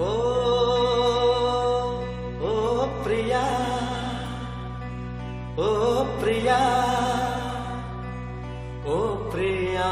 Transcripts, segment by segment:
ও ও প্রিয়া, ও প্রিয়া, ও প্রিয়া।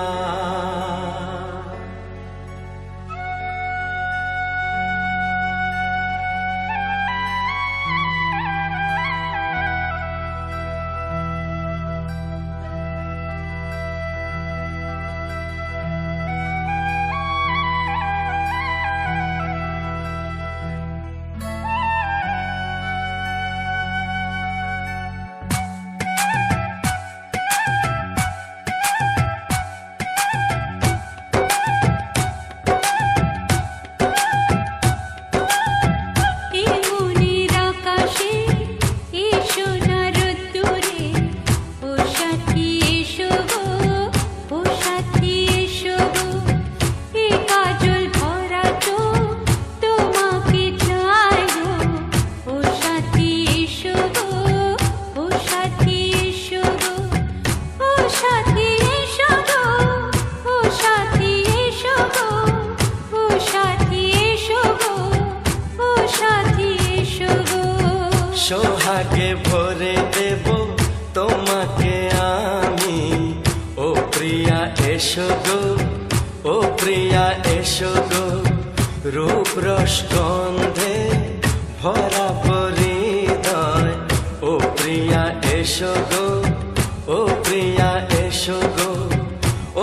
সোহাগে ভরে দেব তোমাকে আমি, ও প্রিয়া এসো গো, ও প্রিয়া এসো গো। রূপ রস গন্ধে ভরা পরিদয়, ও প্রিয়া এসো গো, ও প্রিয়া এসো গো,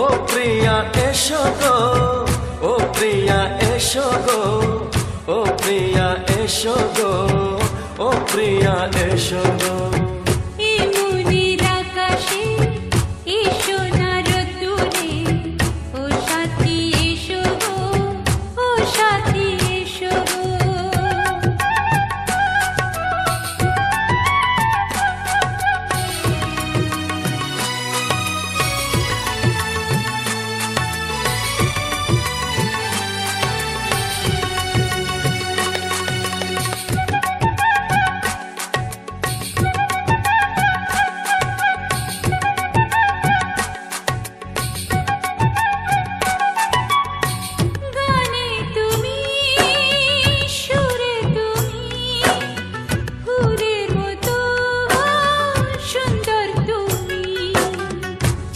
ও প্রিয়া এসো গো, ও প্রিয়া এসো গো, ও প্রিয়া এসো গো, ও প্রিয়া এসো গো।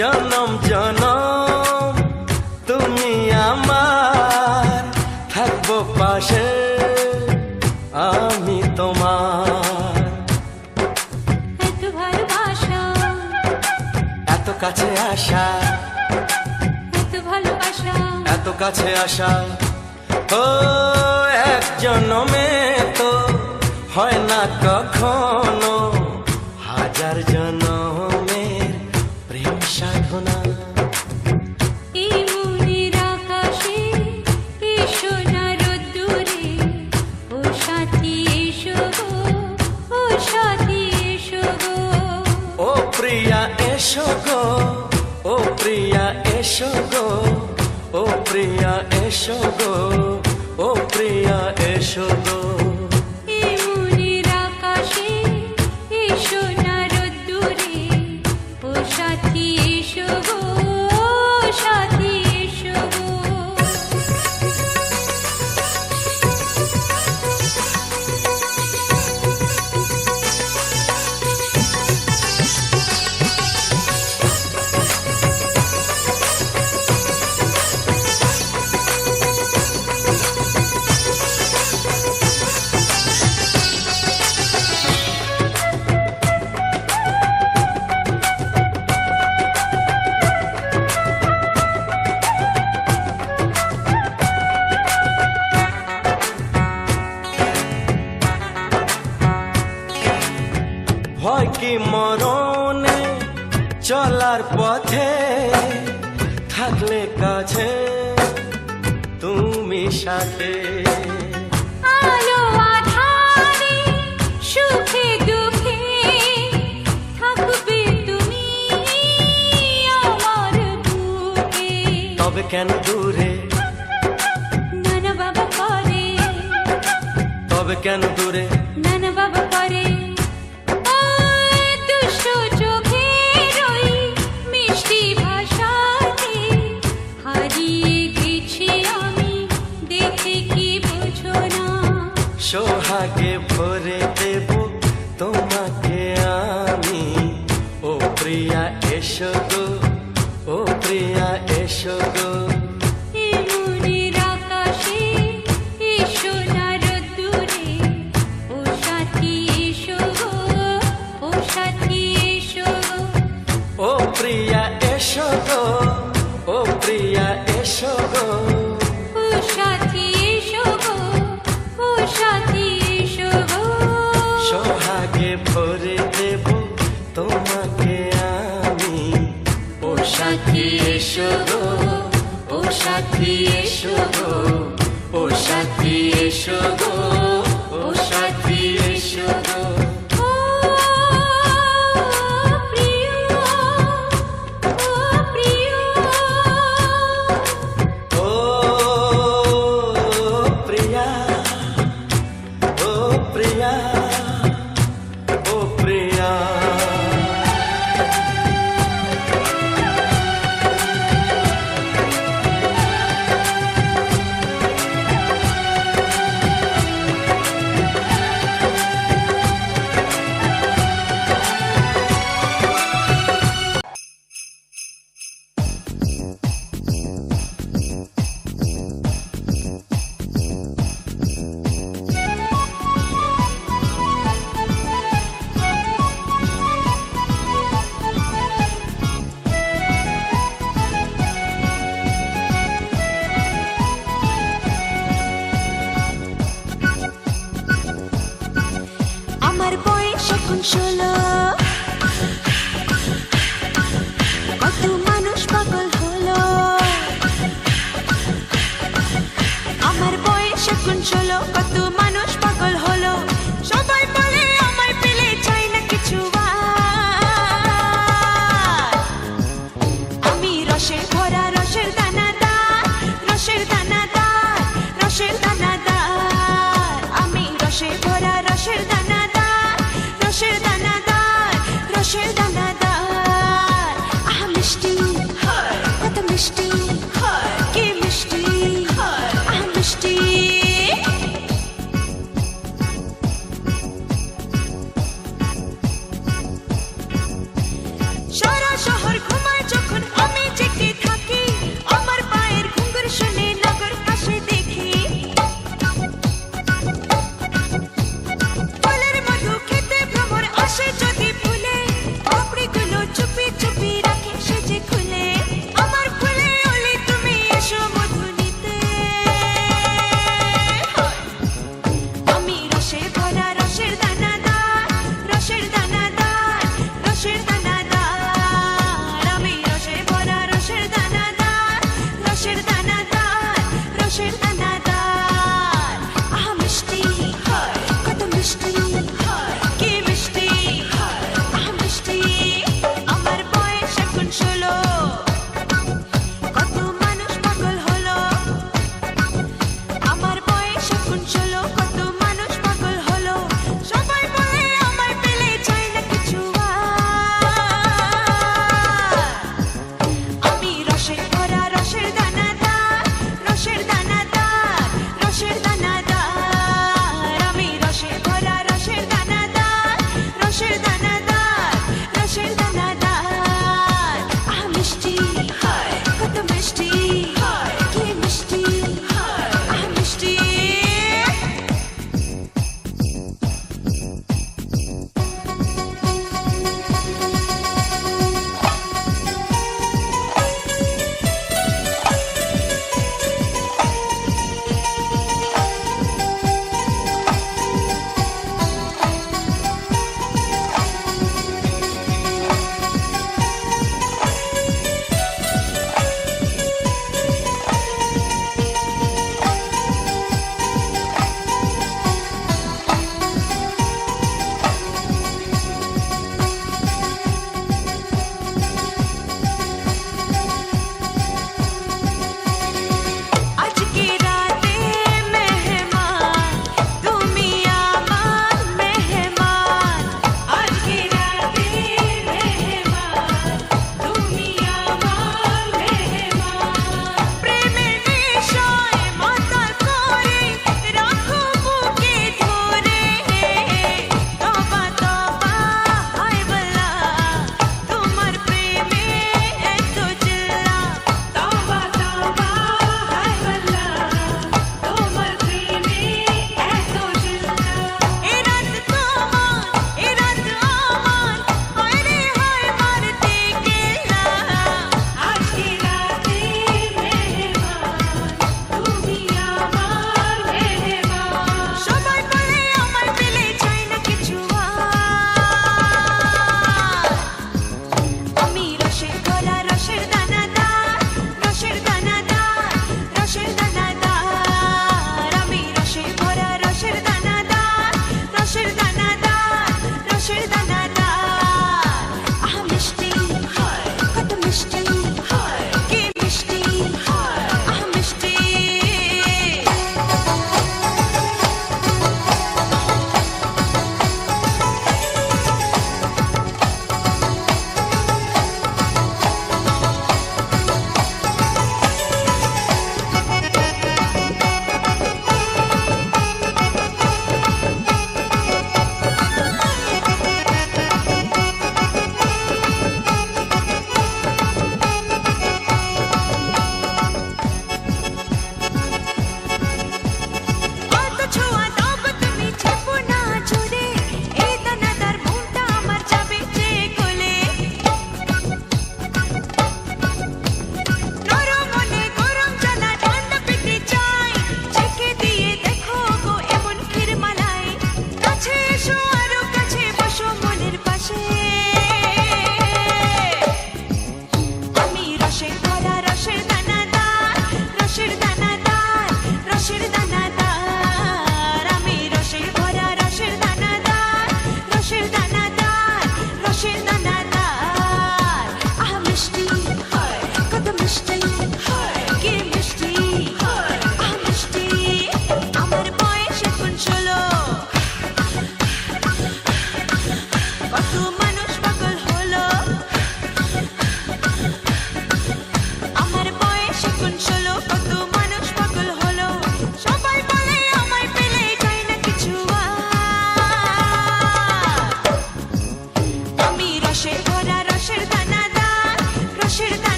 জনম জনম তুমি আমার, থাকবো পাশে আমি তোমার। এত ভালোবাসা, এত কাছে আসা, এত ভালোবাসা, এত কাছে আসা, ও এক জনমে তো হয় না কখনো, হাজার জনমের প্রেম সাধনা। এই মনের আকাশে এই সোনার রোদ্দুরে, ও সাথী এসো গো, ও সাথী এসো গো। ও প্রিয়া এসো গো, ও প্রিয়া এসো গো, ও প্রিয়া এসো গো, ও প্রিয়া এসো গো। এই মনের আকাশে এই সোনার রোদ্দুরে, ও সাথী এসো গো, ও সাথী এসো গো। ভয় কি মরণে চলার পথে, থাকলে কাছে তুমি সাথে। আলো আঁধারে সুখে দুঃখে থাকবে তুমি আমার বুকে। তবে কেন দূরে, নানা বাবা করে, তবে কেন দূরে, নানা বাবা করে। দুষ্ট চোখের ওই মিষ্টি ভাষাতে হারিয়ে গেছি আমি, দেখে কি বোঝো না। সোহাগে ভরে দেব তোমাকে আমি, ও প্রিয়া এসো গো, ও প্রিয়া এসো গো। এ মনের আকাশে এসো না রোদ্দুরে, ও সাথী এসো গো, ও সাথী এসো গো। ও প্রিয়া এসো গো, ও প্রিয়া এসো গো। ও সাথী এসো গো, ও সাথী এসো গো। সোহাগে ভরে দেব তোমাকে আমি, ও সাথী এসো গো, ও সাথী এসো গো, ও সাথী এসো গো, ও সাথী এসো গো। ও প্রিয়, ও প্রিয়, ও প্রিয়া, ও প্রিয়া, ও প্রিয়া। আমার বয়স এখন 16, কত মানুষ পাগল হলো। আমার বয়স এখন 16, কত মানুষ পাগল হলো। সবাই বলে আমায় পেলে চাই না কিছু আর। আমি রসে ভরা রসের দানাদার, রসের দানাদার, রসের দানাদার। আমি রসে ভরা রসের দানাদার, রসের দানাদার, রসের দানাদার। আহ মিষ্টি, কত মিষ্টি, কি মিষ্টি, আহ মিষ্টি।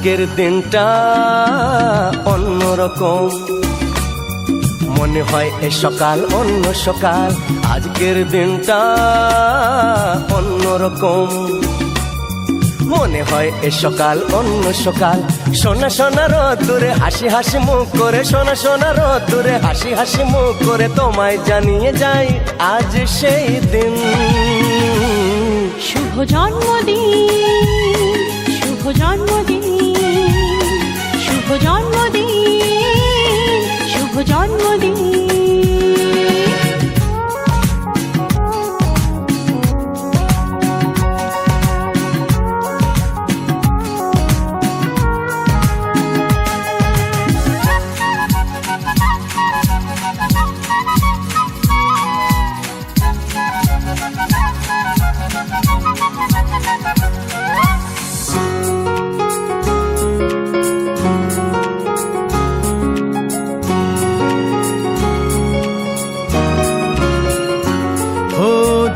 আজকের দিনটা অন্যরকম, মনে হয় এ সকাল অন্য সকাল। আজকের দিনটা অন্যরকম, মনে হয় এ সকাল অন্য সকাল। সোনা সোনা রোদ্দুরে হাসি হাসি মুখ করে, সোনা সোনা রোদ্দুরে হাসি হাসি মুখ করে তোমায় জানিয়ে যাই আজ সেই দিন। শুভ জন্মদিন, শুভ জন্মদিন, শুভ জন্মদিন, শুভ জন্মদিন।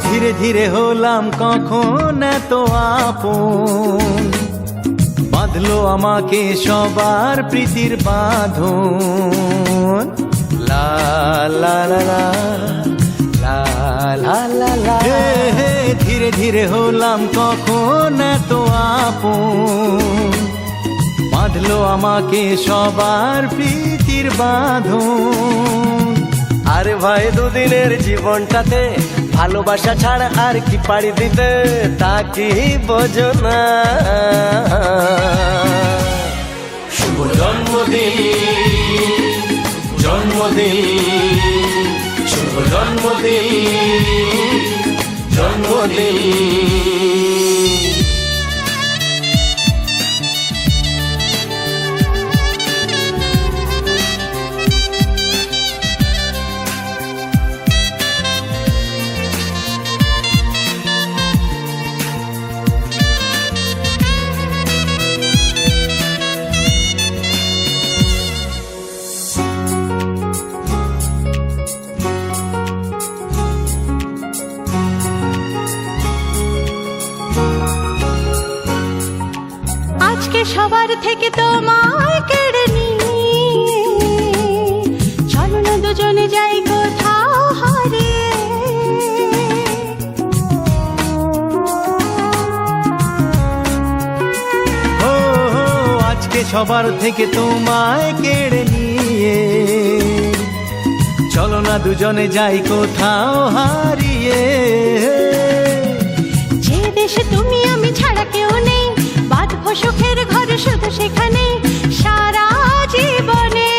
ধীরে ধীরে হলাম কখন এত আপন, বাঁধলো আমাকে সবার প্রীতির বাঁধন। লা লা লা লা লা লা লা লা। হে হে, ধীরে ধীরে হলাম কখন এত আপন, বাঁধলো আমাকে সবার প্রীতির বাঁধন। আরে ভাই দুদিনের জীবনটাতে ভালোবাসা ছাড়া আর কি পাড়ি দিতে, তা কি বোঝো না। শুভ জন্মদিন, জন্মদিন, শুভ জন্মদিন, জন্মদিন। আজকে সবার থেকে তোমায় কেড়ে নিয়ে চলো না দুজনে যাই কোথাও হারিয়ে। ও আজকে সবার থেকে তোমায় কেড়ে নিয়ে চলো না দুজনে যাই কোথাও হারিয়ে। যে দেশে তুমি আমি ছাড়া কেউ নেই, বাঁধবো সুখের ঘর শুধু সেখানে সারা জীবনে।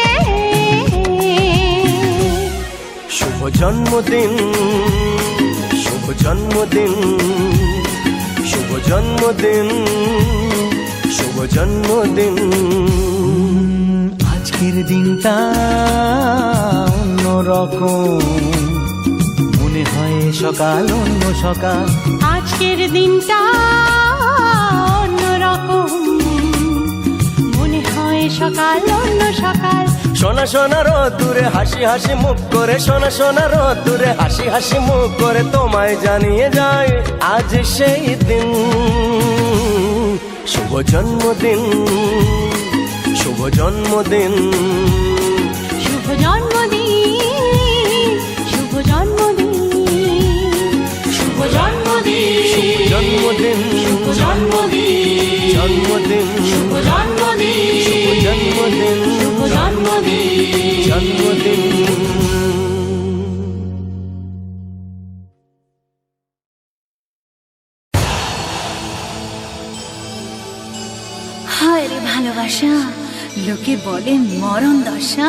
শুভ জন্মদিন, শুভ জন্মদিন, শুভ জন্মদিন, শুভ জন্মদিন। আজকের দিনটা অন্যরকম, মনে হয় সকাল অন্য সকাল। আজকের দিনটা অন্যরকম, মনে হয় সকাল অন্য সকাল। সোনা সোনা রোদ্দুরে হাসি হাসি মুখ করে, সোনা সোনা রোদ্দুরে হাসি হাসি মুখ করে তোমায় জানিয়ে যায় আজ সেই দিন। শুভ জন্মদিন, শুভ জন্মদিন, শুভ জন্মদিন, শুভ জন্মদিন, শুভ জন্মদিন, শুভ জন্মদিন, শুভ জন্মদিন, জন্মদিন, শুভ জন্মদিন, শুভ জন্মদিন, শুভ জন্মদিন, জন্মদিন। হায় রে ভালোবাসা, লোকে বলে মরণ দশা।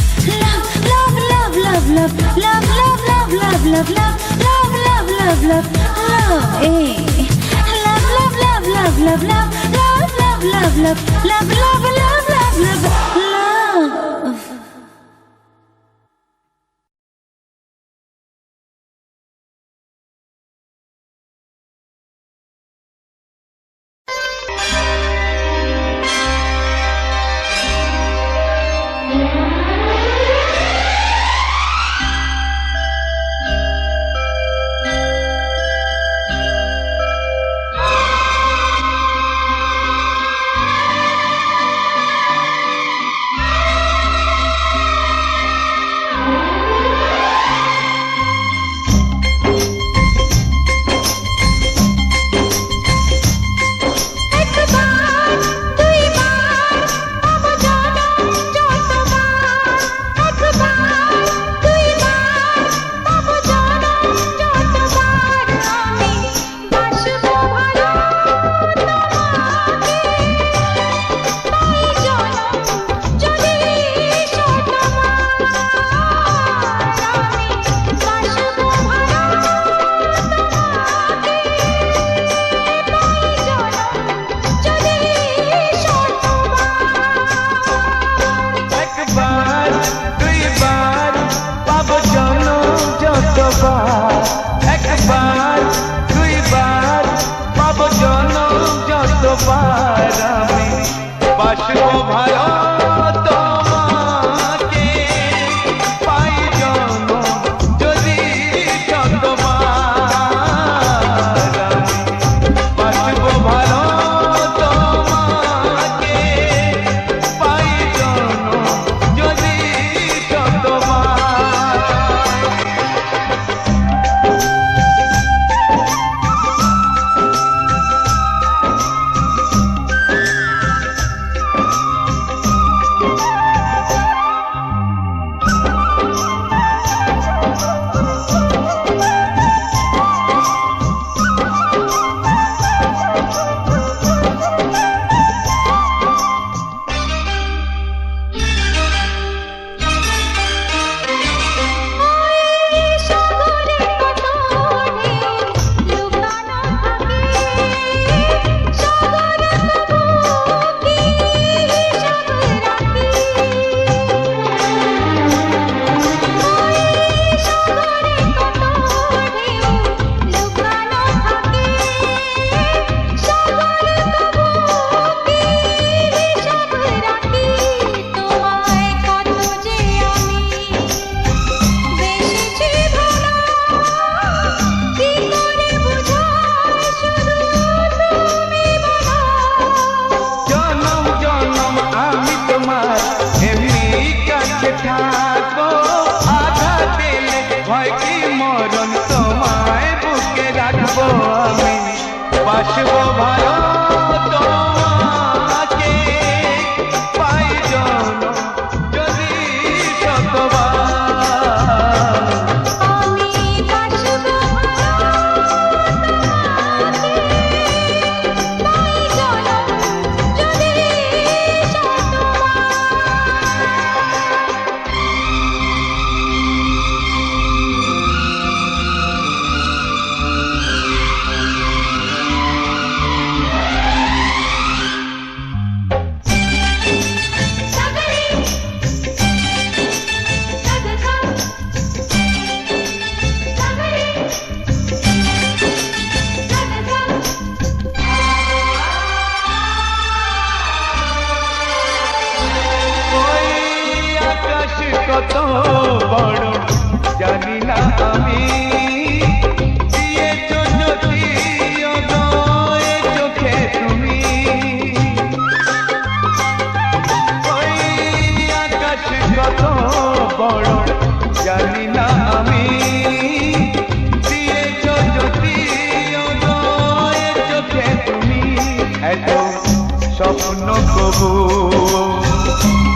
love, love, love, love, love, love, love, love, love, love, love, love, love, love, eh. Love, love, love, love, love, love, love, love, love, love, love, love, love, love, love, love. রাখবো, আঘাত দিলে ভয় কি মরণ, তোমায় বুকে রাখবো আমি, বাসবো ভালো তোমাকে, পাই জনম যদি শতবার। আমি বাসবো তাই জনম যদি ওই আকাশ কত বড় জানি না আমি, দিয়েছো যদি অদয় চোখে তুমি। ওই আকাশ কত বড় জানি না আমি, দিয়েছো যদি অদয় চোখে তুমি। এত স্বপ্ন কবু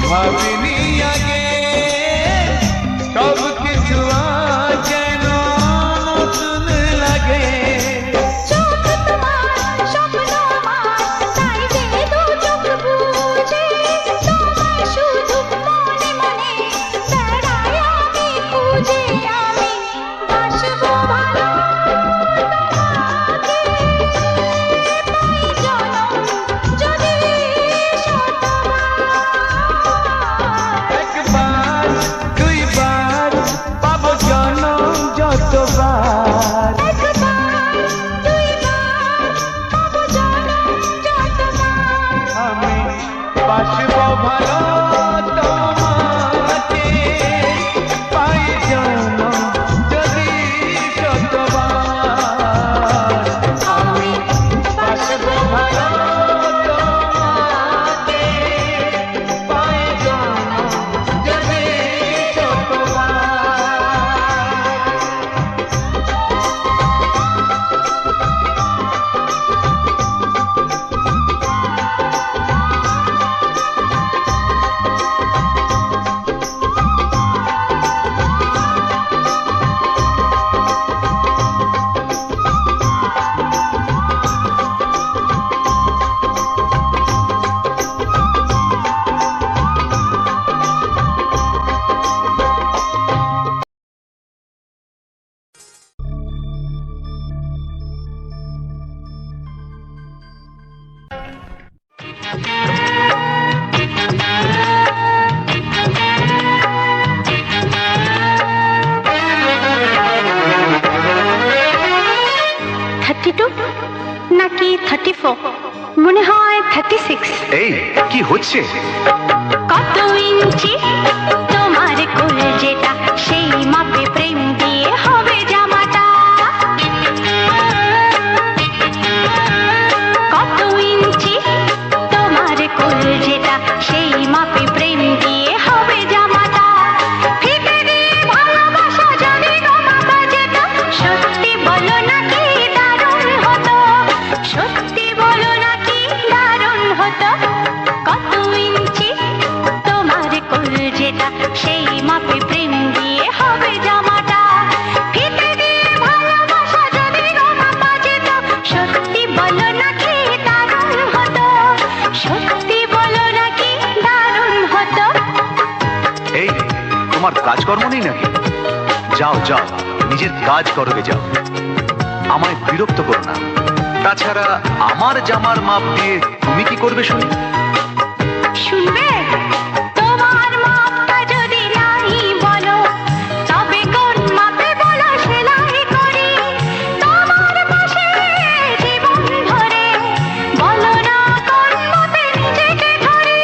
ভাবিনি আগে, সব কিছু আজ যেন নতুন লাগে। চোখ তোমার স্বপ্ন আমার, তাই যে দু চোখ বুঝে তোমায় শুধু মনে মনে বেড়াই আমি খুঁজে। আমি বাসবো ভালো তোমাকে, পাই জনম যদি শতবার। একবার দুইবার পাবো জনম যতবার, একবার দুইবার পাবো জনম যতবার। আমি বাসবো ভালো তোমাকে, পাই জনম যদি শতবার। আমি বাসবো ভালো তোমাকে, পাই জনম যদি শতবার। নাকি 34, মনে হয় 36। এই কি হচ্ছে? কত ইঞ্চি তোমার কোল যেটা, সেই মাপে প্রেম দিয়ে হবে জামাটা। কত ইঞ্চি তোমার কোল যেটা, সেই মাপে প্রেম দিয়ে হবে জামাটা। ফিতে দিয়ে ভালোবাসা যদি গোমাপা যেত, সত্যি বলো নাকি দারুণ হতো, সত্যি বলো নাকি দারুণ হতো। কত ইঞ্চি তোমার কোল যেটা, সেই মাপে প্রেম দিয়ে হবে জামাটা। ফিতে দিয়ে ভালোবাসা যদি গোমাপা যেত, সত্যি বলো নাকি দারুণ হতো, সত্যি বলো নাকি দারুণ হতো। এই তোমার কাজকর্ম নেই নাকি? যাও যাও, নিজের কাজ করবে যাও, আমায় বিরক্ত করো না। তাছাড়া আমার জামার মাপ দিয়ে তুমি কি করবে শুনি? শুনবে? তোমার মাপটা যদি নাই বলো, তবে কোন মাপে বলো সেলাই করি তোমার পাশে জীবন ধরে। বলো না কোন মাপে নিজেকে ধরি।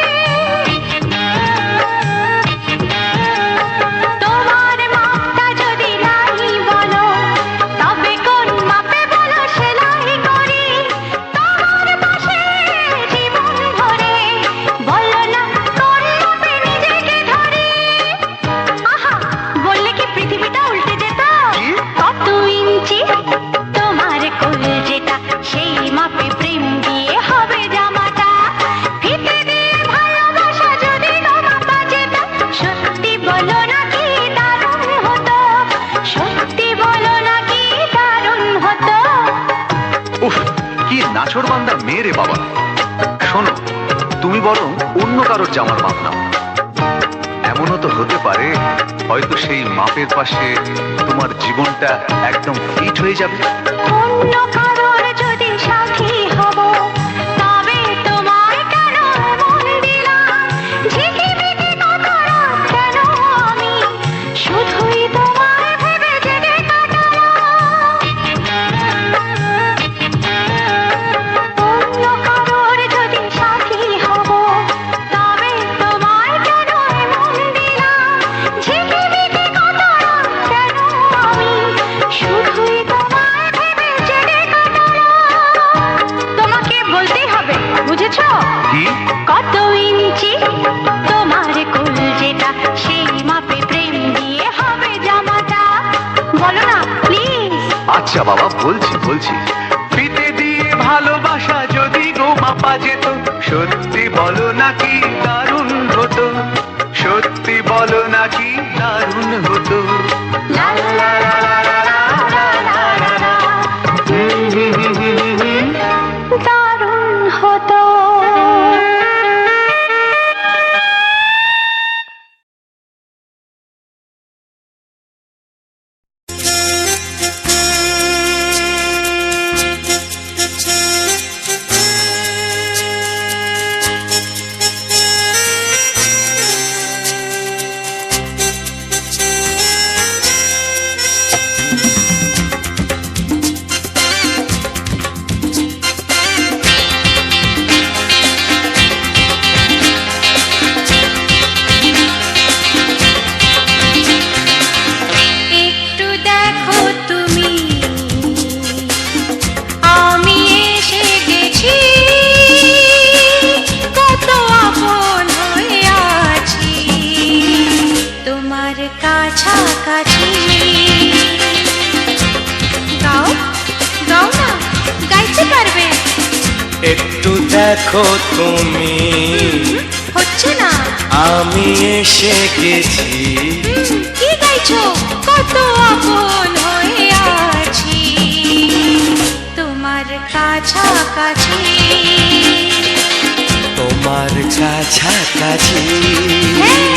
তোমার মাপটা যদি নাই বলো, তবে কোন মাপে বলো সেলাই করি তোমার পাশে জীবন ধরে। বলো না নাছোড়বান্দা মেয়ে রে বাবা। শোনো, তুমি বরং অন্য কারোর জামার মাপ নাও। এমনও তো হতে পারে হয়তো সেই মাপের পাশে তোমার জীবনটা একদম ফিট হয়ে যাবে। অন্য কারোর যদি সাথী হব তবে তোমার কেন মন দিলাম ঝিকিমিকি কত রাত কেন আমি শুধুই তোমার ভেবে জেগে কাটালাম। অন্য কারোর যদি সাথী হব তবে তোমার কেন মন দিলাম ঝিকিমিকি কত রাত কেন আমি শুধুই তোমার ভেবে জেগে কাটালাম। তোমাকে বলতেই হবে, বুঝেছো? কি? কত ইঞ্চি তোমার কোল যেটা সেই মাপে প্রেম দিয়ে হবে জামাটা। বলো না প্লিজ। আচ্ছা বাবা, বলছি বলছি। ফিতে দিয়ে ভালোবাসা যদি গো মাপা যেত, সত্যি বলো নাকি দারুণ হতো, সত্যি বলো নাকি দারুণ হতো। লা লা লা লা লা লা লা লা লা। দারুণ হতো। একটু দেখো তুমি, আমি এসে গেছি, কত আপন হয়ে আছি তোমার কাছাকাছি। গাও গাও না, গাইতে পারবে? একটু দেখো তুমি, হচ্ছে না। আমি এসে গেছি। কি গাইছো? কত আপন হয়ে আছি তোমার কাছাকাছি। তোমার কাছাকাছি। হ্যাঁ।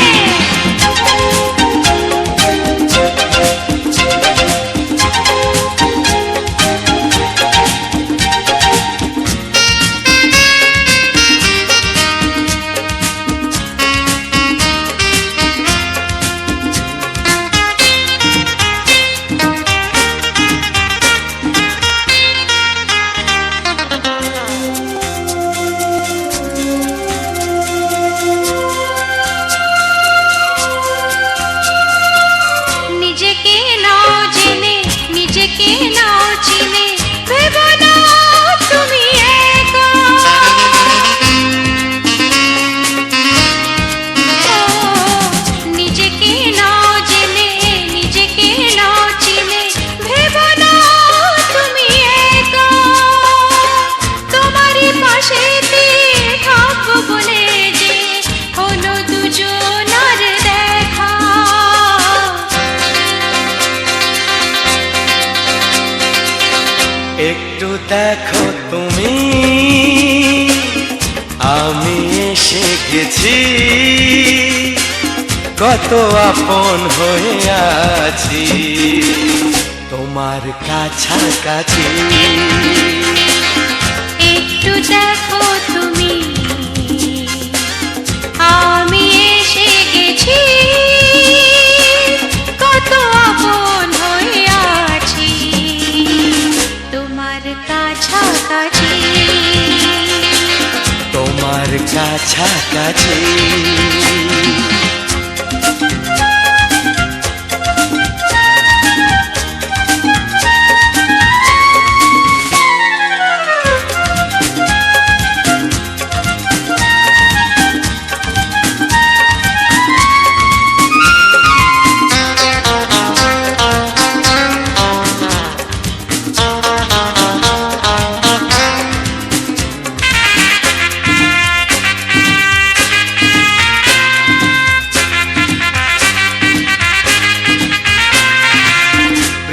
নিজেকে নাও জেনে, নিজেকে নাও চিনে, ভেবো না তুমি একা। ও, নিজেকে নাও জেনে, নিজেকে নাও চিনে, ভেবো না তুমি একা। তোমারই পাশেতে থাকবো বলে যে হলো দুজনার দেখা। একটু দেখো তুমি, আমি এসে গেছি, কত আপন হয়ে আছি তোমার কাছাকাছি। একটু দেখো তুমি, আমি এসে গেছি, কত আপন হয়ে আছি তোমার কাছাকাছি। তোমার কাছাকাছি।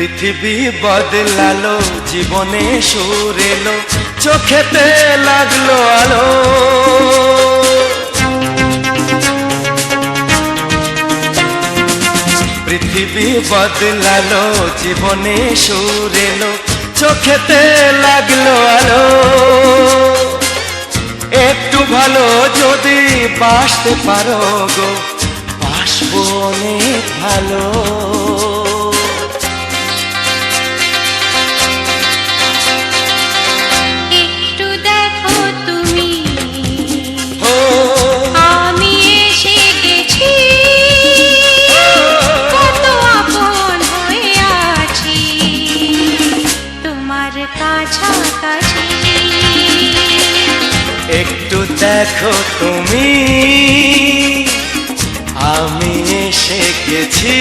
পৃথিবী বদলালো, জীবনে সুর এলো, চোখেতে লাগলো আলো। পৃথিবী বদলালো, জীবনে সুর এলো, চোখেতে লাগলো আলো। একটু ভালো যদি বাসতে পারো গো, বাসবো অনেক ভালো। একটু দেখো তুমি, ও আমি এসে গেছি, কত আপন হয়ে আছি তোমার কাছাকাছি। একটু দেখো তুমি, আমি এসে গেছি,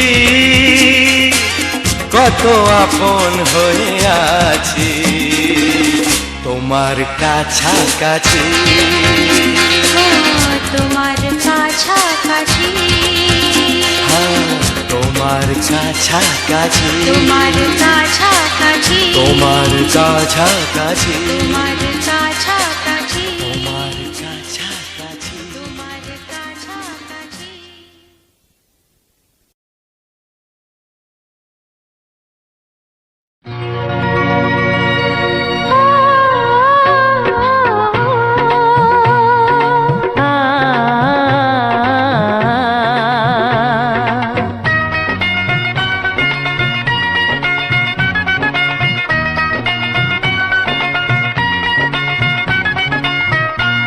কত আপন হয়ে আছি তোমার কাছাকাছি। ও তোমার কাছাকাছি, হ্যাঁ, তোমার কাছাকাছি, তোমার কাছাকাছি, তোমার কাছাকাছি, তোমার কাছাকাছি, তোমার কাছাকাছি। তোমার কাছাকাছি।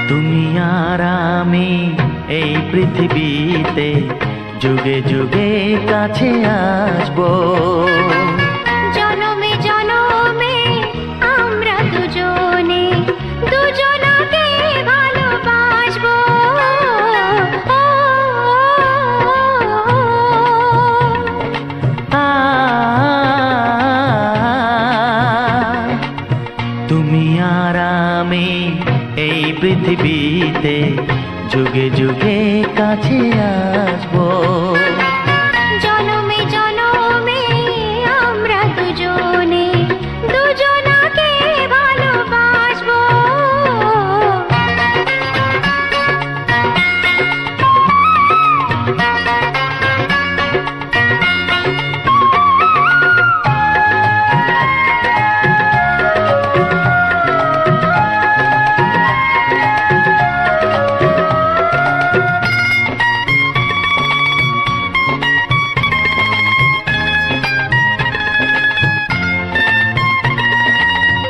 তুমি আর আমি এই পৃথিবীতে যুগে যুগে কাছে আসবো। জনমে জনমে আমরা দুজনে দুজনাকে ভালোবাসবো। তুমি আর আমি এই পৃথিবীতে যুগে যুগে কাছে আসবো। জনমে জনমে আমরা দুজনে দুজনাকে ভালোবাসবো।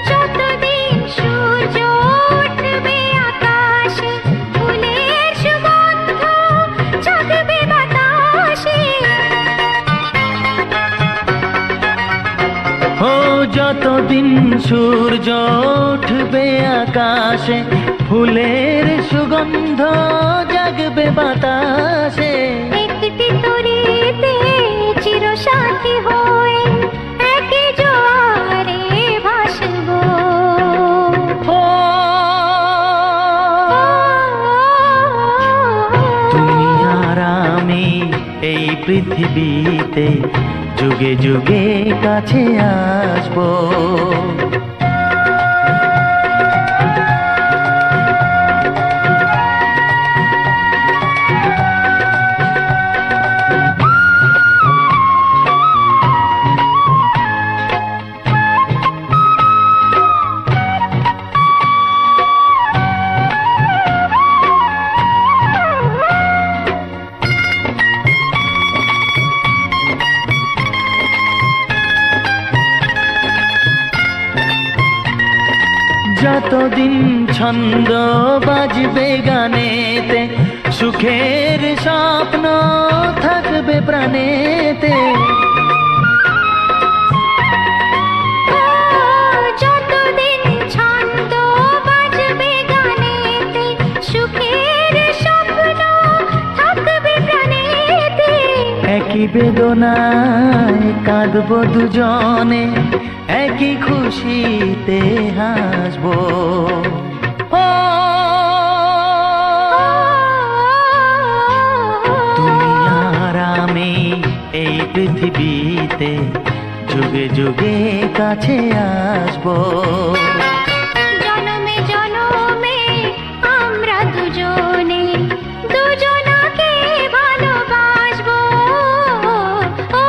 যতদিন সূর্য উঠবে আকাশে, ফুলের সুগন্ধ জাগবে বাতাসে। ও যতদিন সূর্য উঠবে আকাশে, ফুলের সুগন্ধ জাগবে বাতাসে। একটি তরিতে চিরসাথী হয়ে একই জোয়ারে ভাসবো। ও তুমি আর আমি এই পৃথিবীতে যুগে যুগে কাছে আসবো। যতদিন ছন্দ বাজবে গানেতে, সুখের স্বপ্ন থাকবে প্রাণেতে। যতদিন ছন্দ বাজবে গানেতে, সুখের স্বপ্ন থাকবে প্রাণেতে। একই বেদনায় কাঁদবো দুজনে, একই খুশিতে হাসবো। ও তুমি আর আমি এই পৃথিবীতে যুগে যুগে কাছে আসবো। জনমে জনমে আমরা দুজনে দুজনাকে ভালোবাসবো। ও,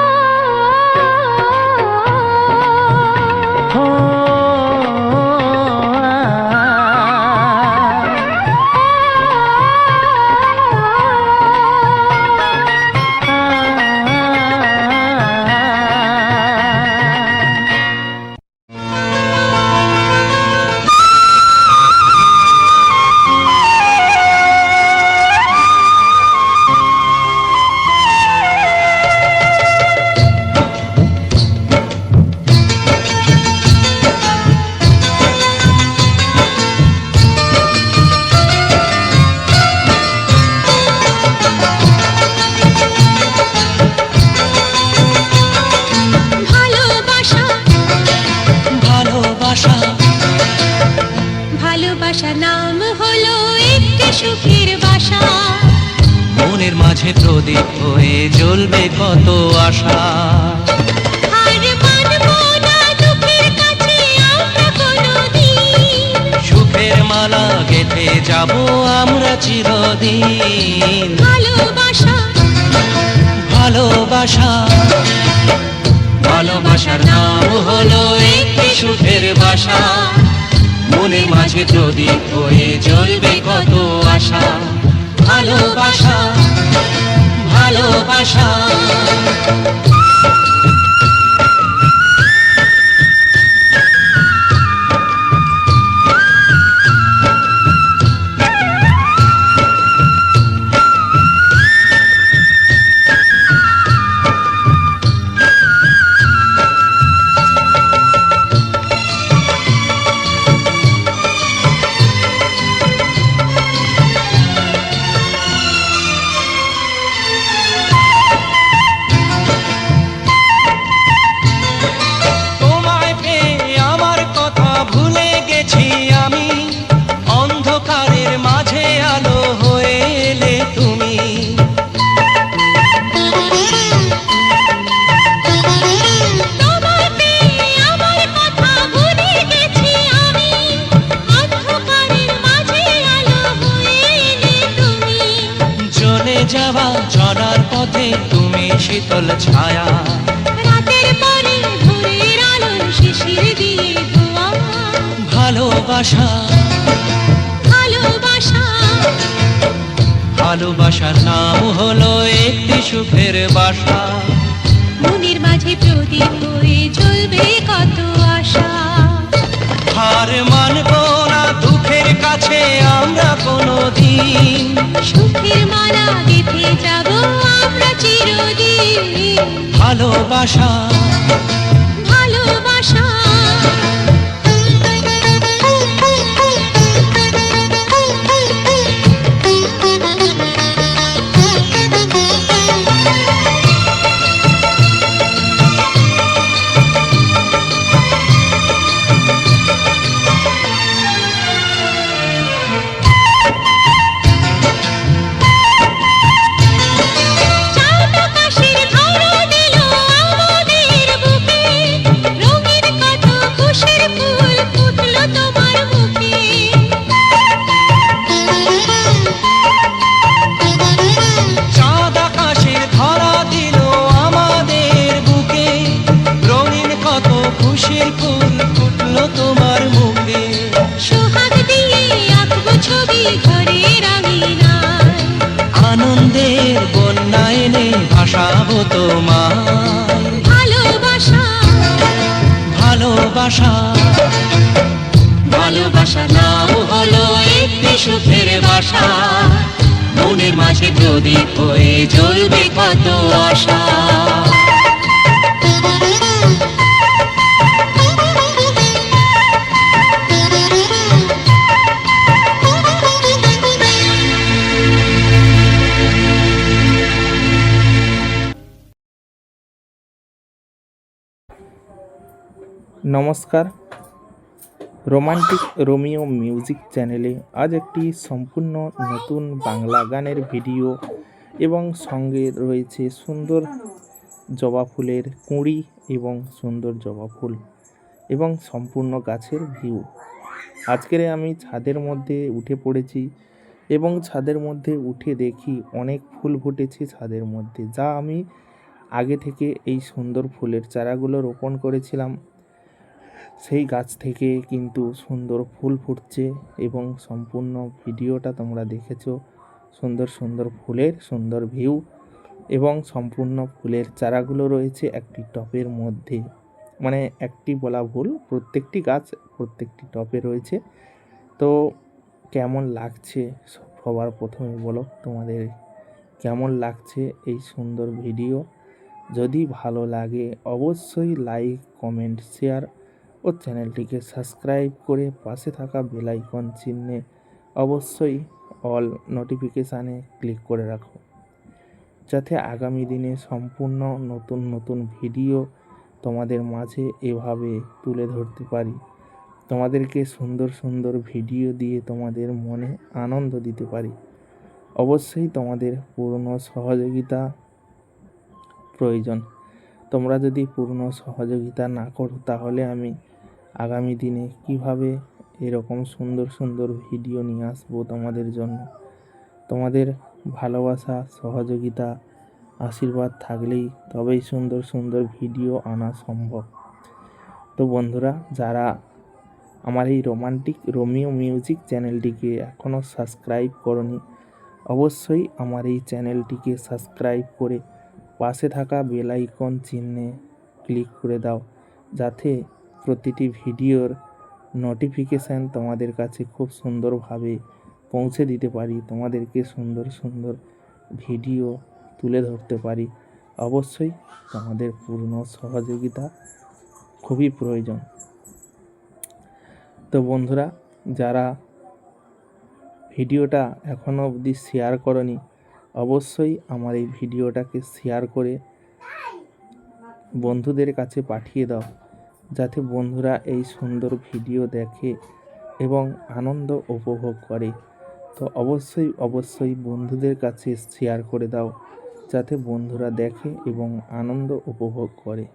ভালোবাসা ভালোবাসা ভালোবাসা নাম হলো একটি সুখের বাসা। মনের মাঝে প্রদীপ হয়ে জ্বলবে কত আশা। আর মানবো না দুঃখের কাছে আমরা কোনোদিন। সুখের মালা গেঁথে যাব আমরা চিরদিন। ভালোবাসা ভালোবাসা ভালোবাসার নাম হলো একটি সুখের বাসা। মনের মাঝে প্রদীপ হয়ে জ্বলবে কত আশা। ভালোবাসা ভালোবাসা। তোমায় পেয়ে আমার কথা ভুলে গেছি আমি। অন্ধকারের মাঝে আলো হয়ে এলে তুমি। তোমায় পেয়ে আমার কথা ভুলে গেছি আমি। অন্ধকারের মাঝে আলো হয়ে এলে তুমি। চলে যাওয়া চলার পথে তুমি শীতল ছায়া। রাতের পরে ভোরের আলো শিশির দিয়ে ধোয়া। ভালোবাসা ভালোবাসা ভালোবাসার নাম হলো একটি সুখের বাসা। মনের মাঝে প্রদীপ হয়ে জ্বলবে কত আশা। হার মানবো না দুঃখের কাছে আমরা কোনোদিন। সুখের মালা গেঁথে যাব আমরা চিরদিন। ভালোবাসা ভালোবাসা চাঁদ আকাশের ধরা দিল আমাদের বুকে। রঙিন কত খুশির ফুল ফুটলো তোমার মুখে। চাঁদ আকাশের ধরা দিল আমাদের বুকে। রঙিন কত খুশির ফুল ফুটলো তোমার মুখে। সোহাগ দিয়ে আঁকবো ছবি ঘরের আঙিনায়। আনন্দের বন্যা এনে ভাসাবো তোমায়। ভালোবাসা ভালোবাসা ভালোবাসার নাম হলো একটি সুখের বাসা। মনের মাঝে প্রদীপ হয়ে জ্বলবে কত আশা। নমস্কার, রোমান্টিক রোমিও মিউজিক চ্যানেলে আজ একটি সম্পূর্ণ নতুন বাংলা গানের ভিডিও এবং সঙ্গে রয়েছে সুন্দর জবা ফুলের কুঁড়ি এবং সুন্দর জবা ফুল এবং সম্পূর্ণ গাছের ভিউ। আজকের আমি ছাদের মধ্যে উঠে পড়েছি এবং ছাদের মধ্যে উঠে দেখি অনেক ফুল ফুটেছে ছাদের মধ্যে, যা আমি আগে থেকে এই সুন্দর ফুলের চারাগুলো রোপণ করেছিলাম। সেই গাছ থেকে কিন্তু সুন্দর ফুল ফুটছে এবং সম্পূর্ণ ভিডিওটা তোমরা দেখেছো। সুন্দর সুন্দর ফুলের সুন্দর ভিউ এবং সম্পূর্ণ ফুলের চারাগুলো রয়েছে একটি টবের মধ্যে, মানে একটি বলা ভুল, প্রত্যেকটি গাছ প্রত্যেকটি টবে রয়েছে। তো কেমন লাগছে সবার প্রথমে বলো, তোমাদের কেমন লাগছে এই সুন্দর ভিডিও? যদি ভালো লাগে অবশ্যই লাইক, কমেন্ট, শেয়ার ও চ্যানেলটিকে সাবস্ক্রাইব করে পাশে থাকা বেল আইকন চিহ্নে অবশ্যই অল নোটিফিকেশানে ক্লিক করে রাখো, যাতে আগামী দিনে সম্পূর্ণ নতুন নতুন ভিডিও তোমাদের মাঝে এভাবে তুলে ধরতে পারি, তোমাদেরকে সুন্দর সুন্দর ভিডিও দিয়ে তোমাদের মনে আনন্দ দিতে পারি। অবশ্যই তোমাদের পূর্ণ সহযোগিতা প্রয়োজন। তোমরা যদি পূর্ণ সহযোগিতা না করো তাহলে আমি আগামী দিনে কিভাবে এরকম সুন্দর সুন্দর ভিডিও নিয়ে আসবো তোমাদের জন্য? তোমাদের ভালোবাসা, সহযোগিতা, আশীর্বাদ থাকলেই তবেই সুন্দর সুন্দর ভিডিও আনা সম্ভব। তো বন্ধুরা, যারা আমার এই রোমিও মিউজিক চ্যানেলটিকে এখনও সাবস্ক্রাইব করনি, অবশ্যই আমার এই চ্যানেলটিকে সাবস্ক্রাইব করে পাশে থাকা বেল আইকন চিহ্নে ক্লিক করে দাও, যাতে প্রতিটি ভিডিওর নোটিফিকেশান তোমাদের কাছে খুব সুন্দরভাবে পৌঁছে দিতে পারি, তোমাদেরকে সুন্দর সুন্দর ভিডিও তুলে ধরতে পারি। অবশ্যই তোমাদের পূর্ণ সহযোগিতা খুবই প্রয়োজন। তো বন্ধুরা, যারা ভিডিওটা এখনও অবধি শেয়ার করনি, অবশ্যই আমার এই ভিডিওটাকে শেয়ার করে বন্ধুদের কাছে পাঠিয়ে দাও, যাতে বন্ধুরা এই সুন্দর ভিডিও দেখে এবং আনন্দ উপভোগ করে। তো অবশ্যই অবশ্যই বন্ধুদের কাছে শেয়ার করে দাও, যাতে বন্ধুরা দেখে এবং আনন্দ উপভোগ করে।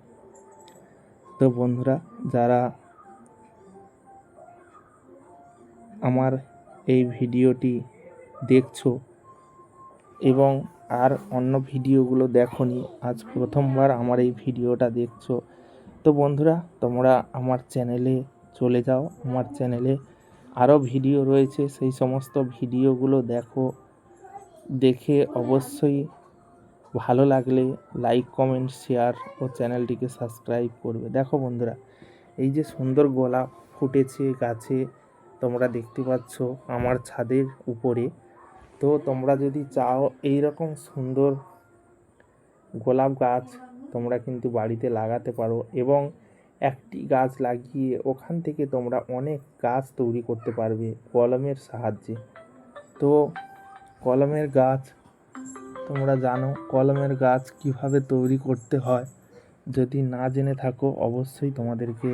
তো বন্ধুরা, যারা আমার এই ভিডিওটি দেখছো এবং আর অন্য ভিডিওগুলো দেখোনি, আজ প্রথমবার আমার এই ভিডিওটা দেখছো, তো বন্ধুরা তোমরা আমার চ্যানেলে চলে যাও। আমার চ্যানেলে আরও ভিডিও রয়েছে, সেই সমস্ত ভিডিওগুলো দেখো। দেখে অবশ্যই ভালো লাগলে লাইক, কমেন্ট, শেয়ার ও চ্যানেলটিকে সাবস্ক্রাইব করবে। দেখো বন্ধুরা, এই যে সুন্দর গোলাপ ফুটেছে গাছে, তোমরা দেখতে পাচ্ছ আমার ছাদের উপরে। তো তোমরা যদি চাও এই রকম সুন্দর গোলাপ গাছ তোমরা কিন্তু বাড়িতে লাগাতে পারো এবং একটি গাছ লাগিয়ে ওখান থেকে তোমরা অনেক গাছ তৈরি করতে পারবে কলমের সাহায্যে। তো কলমের গাছ তোমরা জানো কলমের গাছ কিভাবে তৈরি করতে হয়, যদি না জেনে থাকো অবশ্যই তোমাদেরকে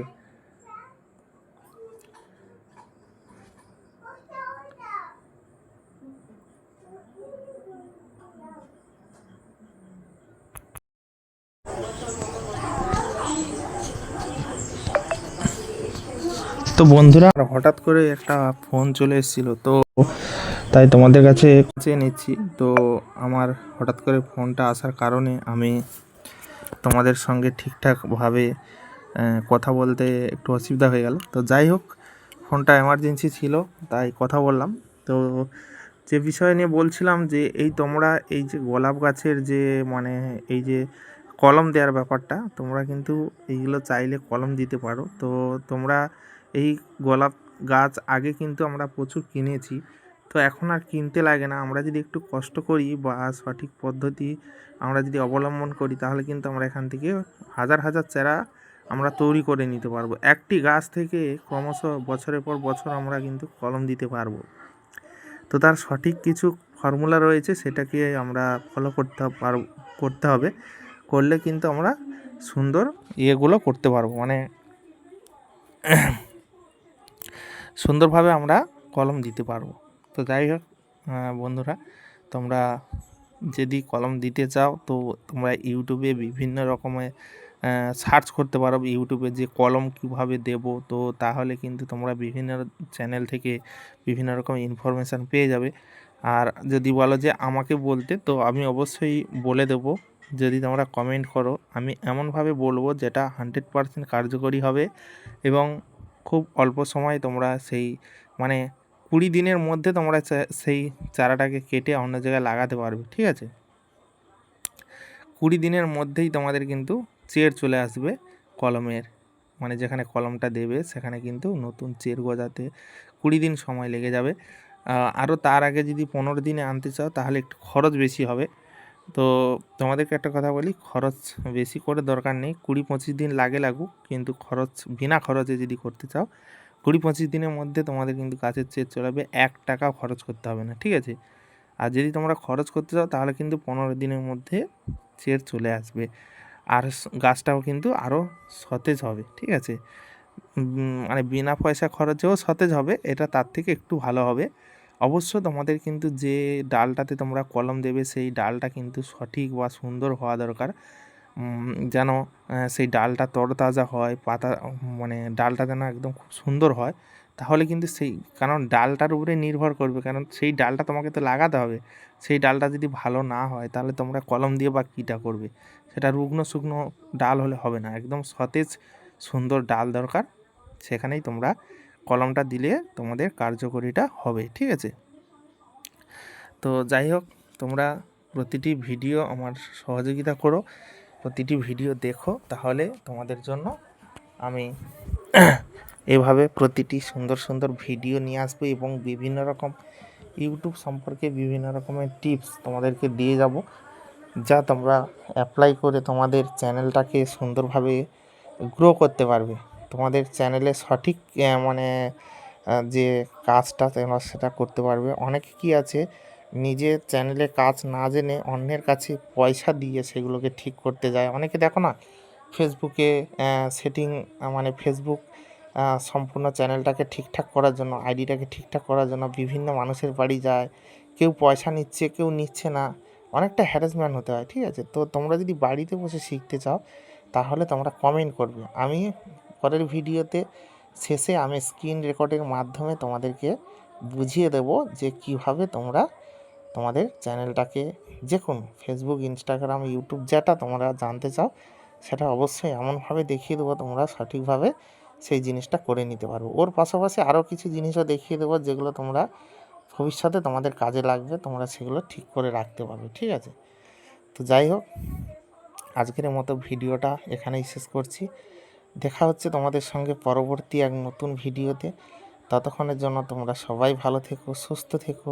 তো বন্ধুরা, হঠাৎ করে একটা ফোন চলে এসেছিলো, তো তাই তোমাদের কাছে নিচ্ছি। তো আমার হঠাৎ করে ফোনটা আসার কারণে আমি তোমাদের সঙ্গে ঠিকঠাকভাবে কথা বলতে একটু অসুবিধা হয়ে গেল। তো যাই হোক, ফোনটা এমার্জেন্সি ছিল তাই কথা বললাম। তো যে বিষয় নিয়ে বলছিলাম যে তোমরা এই যে গোলাপ গাছের যে মানে এই যে কলম দেওয়ার ব্যাপারটা, তোমরা কিন্তু এইগুলো চাইলে কলম দিতে পারো। তো তোমরা এই গোলাপ গাছ আগে কিন্তু আমরা প্রচুর কিনেছি, তো এখন আর কিনতে লাগে না। আমরা যদি একটু কষ্ট করি বা সঠিক পদ্ধতি আমরা যদি অবলম্বন করি, তাহলে কিন্তু আমরা এখান থেকে হাজার হাজার চারা আমরা তৈরি করে নিতে পারবো। একটি গাছ থেকে ক্রমশ বছরের পর বছর আমরা কিন্তু কলম দিতে পারবো। তো তার সঠিক কিছু ফর্মুলা রয়েছে, সেটাকে আমরা ফলো করতে হবে। করলে কিন্তু আমরা সুন্দর ইয়েগুলো করতে পারবো, মানে সুন্দরভাবে আমরা কলম দিতে পারবো। তো যাই হোক বন্ধুরা, তোমরা যদি কলম দিতে চাও তো তোমরা ইউটিউবে বিভিন্ন রকমের সার্চ করতে পারো ইউটিউবে যে কলম কিভাবে দেব, তো তাহলে কিন্তু তোমরা বিভিন্ন চ্যানেল থেকে বিভিন্ন রকম ইনফরমেশান পেয়ে যাবে। আর যদি বলো যে আমাকে বলতে, তো আমি অবশ্যই বলে দেবো। যদি তোমরা কমেন্ট করো আমি এমনভাবে বলবো যেটা 100% কার্যকরী হবে এবং খুব অল্প সময় তোমরা সেই মানে 20 দিনের মধ্যে তোমরা সেই চারাটাকে কেটে অন্য জায়গায় লাগাতে পারবে, ঠিক আছে? 20 দিনের মধ্যেই তোমাদের কিন্তু চের চলে আসবে কলমের, মানে যেখানে কলমটা দেবে সেখানে কিন্তু নতুন চের গজাতে 20 দিন সময় লেগে যাবে। আরও তার আগে যদি 15 দিনে আনতে চাও তাহলে একটু খরচ বেশি হবে। তো তোমাদেরকে একটা কথা বলি, খরচ বেশি করে দরকার নেই, 20-25 দিন লাগুক, কিন্তু খরচ বিনা খরচে যদি করতে চাও 20-25 দিনের মধ্যে তোমাদের কিন্তু গাছের চের চলে আসবে, 1 টাকাও খরচ করতে হবে না, ঠিক আছে? আর যদি তোমরা খরচ করতে চাও তাহলে কিন্তু 15 দিনের মধ্যে চের চলে আসবে, আর গাছটাও কিন্তু আরও সতেজ হবে, ঠিক আছে? মানে বিনা পয়সা খরচেও সতেজ হবে, এটা তার থেকে একটু ভালো হবে। অবশ্য তোমাদের কিন্তু যে ডালটাতে তোমরা কলম দেবে সেই ডালটা কিন্তু সঠিক বা সুন্দর হওয়া দরকার, যেন সেই ডালটা তরতাজা হয়, পাতা মানে ডালটা যেন একদম খুব সুন্দর হয়, তাহলে কিন্তু সেই কারণ ডালটার উপরে নির্ভর করবে, কারণ সেই ডালটা তোমাকে তো লাগাতে হবে। সেই ডালটা যদি ভালো না হয় তাহলে তোমরা কলম দিয়ে বা কীটা করবে? সেটা রুগ্ন শুকনো ডাল হলে হবে না, একদম সতেজ সুন্দর ডাল দরকার, সেখানেই তোমরা কলমটা দিলে তোমাদের কার্যকরীটা হবে, ঠিক আছে? তো যাই হোক, তোমরা প্রতিটি ভিডিও আমার সহযোগিতা করো, প্রতিটি ভিডিও দেখো, তাহলে তোমাদের জন্য আমি এভাবে প্রতিটি সুন্দর সুন্দর ভিডিও নিয়ে আসবো এবং বিভিন্ন রকম ইউটিউব সম্পর্কে বিভিন্ন রকমের টিপস তোমাদেরকে দিয়ে যাব, যা তোমরা অ্যাপ্লাই করে তোমাদের চ্যানেলটাকে সুন্দরভাবে গ্রো করতে পারবে। তোমাদের চ্যানেলে সঠিক মানে যে কাজটা তোমরা সেটা করতে পারবে। অনেকে কি আছে নিজের চ্যানেলে কাজ না জেনে অন্যের কাছে পয়সা দিয়ে সেগুলোকে ঠিক করতে যায়। অনেকে দেখো না ফেসবুকে সেটিং মানে ফেসবুক সম্পূর্ণ চ্যানেলটাকে ঠিকঠাক করার জন্য, আইডিটাকে ঠিকঠাক করার জন্য বিভিন্ন মানুষের বাড়ি যায়, কেউ পয়সা নিচ্ছে কেউ নিচ্ছে না, অনেকটা হ্যারাসমেন্ট হতে হয়, ঠিক আছে? তো তোমরা যদি বাড়িতে বসে শিখতে চাও তাহলে তোমরা কমেন্ট করবে, আমি পরের ভিডিওতে শেষে আমি স্ক্রিন রেকর্ডের মাধ্যমে তোমাদেরকে বুঝিয়ে দেব যে কিভাবে তোমরা তোমাদের চ্যানেলটাকে যে কোনো ফেসবুক, ইনস্টাগ্রাম, ইউটিউব যেটা তোমরা জানতে চাও সেটা অবশ্যই এমনভাবে দেখিয়ে দেবো তোমরা সঠিকভাবে সেই জিনিসটা করে নিতে পারবো। ওর পাশাপাশি আরও কিছু জিনিসও দেখিয়ে দেবো যেগুলো তোমরা ভবিষ্যতে তোমাদের কাজে লাগবে, তোমরা সেগুলো ঠিক করে রাখতে পারবে, ঠিক আছে? তো যাই হোক, আজকের মতো ভিডিওটা এখানেই শেষ করছি। দেখা হচ্ছে তোমাদের সঙ্গে পরবর্তী এক নতুন ভিডিওতে। ততক্ষণের জন্য তোমরা সবাই ভালো থেকো, সুস্থ থেকো,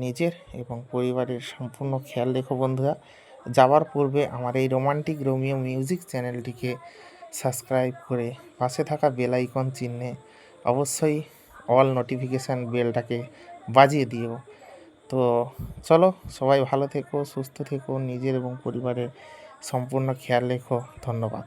নিজের এবং পরিবারের সম্পূর্ণ খেয়াল রেখো বন্ধুরা। যাওয়ার পূর্বে আমার এই রোমান্টিক রোমিও মিউজিক চ্যানেলটিকে সাবস্ক্রাইব করে পাশে থাকা বেল আইকন চিহ্নে অবশ্যই অল নোটিফিকেশান বেলটাকে বাজিয়ে দিও। তো চলো, সবাই ভালো থেকো, সুস্থ থেকো, নিজের এবং পরিবারের সম্পূর্ণ খেয়াল রেখো। ধন্যবাদ।